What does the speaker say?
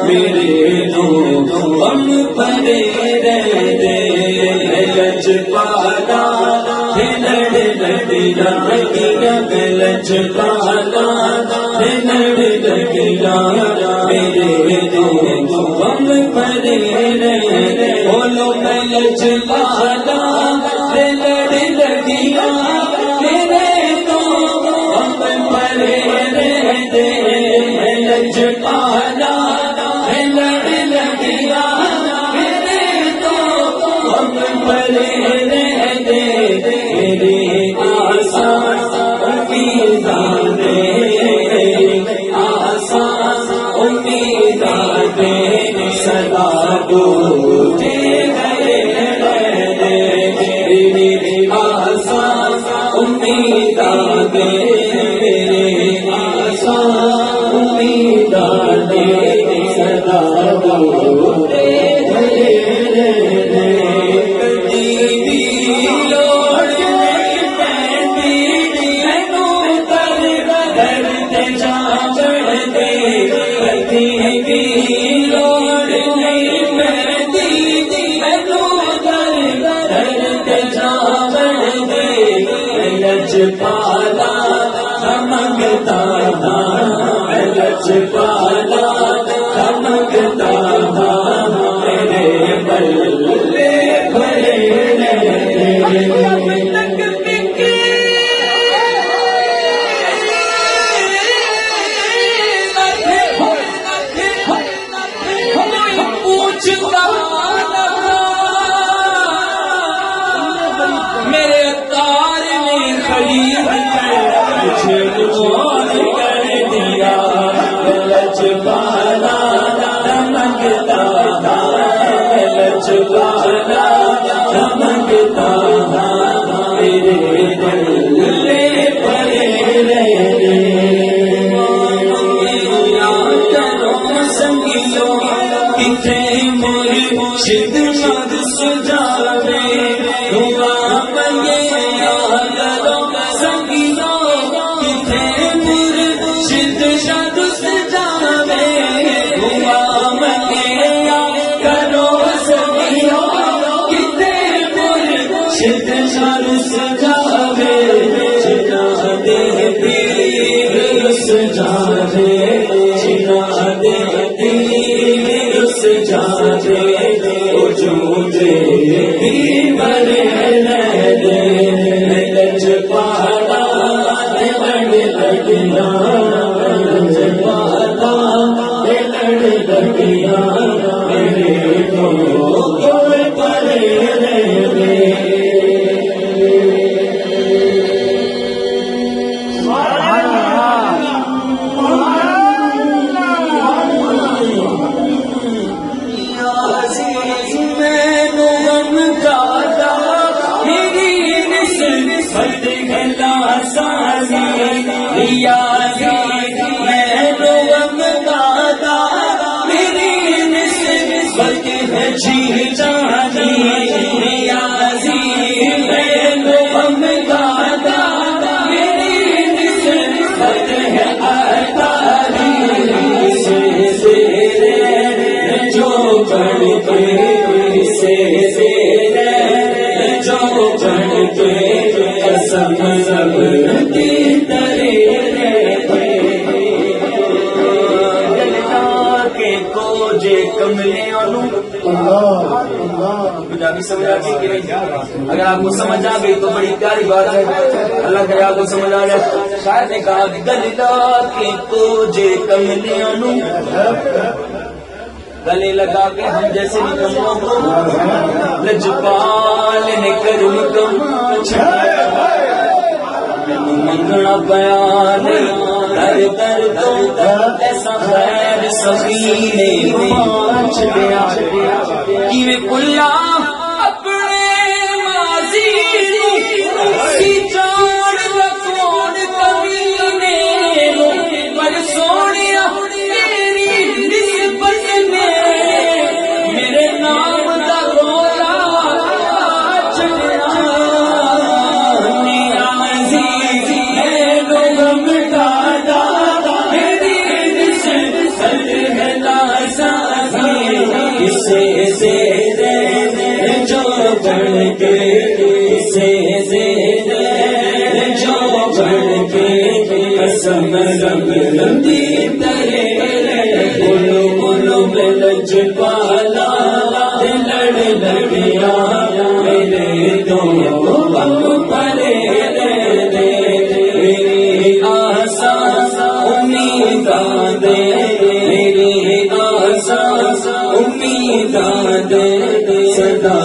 میرے دو غم پڑے رہتے لچ پالا لڑ لڑیا لچ پالا لڑ لڑیا میرے دو غم پڑے رہتے بولو میں لچ پالا لڑ لڑیا میرے دو غم پڑے رہتے لچ پالا لڑ لڑیا میرے دو غم پڑے رہتے میرے آسان امیدان آسان امیدان سدا بوجھے گئے میرے آسان امیدان آسان امیدان سدا بوجھے گئے پالا چمکتا لچ پالا چمکتا میرے بلے بھرے میرے اتار میں خلیل مجھے کون کر دیا لچ پالا چمکتا لچ پالا چمکتا میرے دلے پڑے رہے سنگیوں کتنے مرشد مد سجاوے لچ پالا لڑیا لچ پالا لڑیا میرے دو غم پڑے رہتے پنجابی سمجھ آ گئی کہ نہیں؟ اگر آپ کو سمجھ آ گئی تو بڑی پیاری بات ہے، اللہ کرے آپ کو سمجھ آ جائے۔ شاید نے کہا گللا کے کوجے کملیاں نو گلے لگا کے ہم جیسے نکموں کو لجپال نے کرم کم منگنا بیان در در تو ایسا خیر سفینے پانچ گیا کیویں کلا اپنے ماضی سی جان لکھون کمینے پر سونیا تیری نسبت نے میرے نام دا رولا چڑیا نیازی ہے لوگ مٹا دا میری بڑھ کے سے جو بڑھ کے قسم رب لندی ترے بولو بولو میں لج پالا لڑیا میرے دو بم پرے میری آسا امیداں دے میری آسا امیداں دے صدا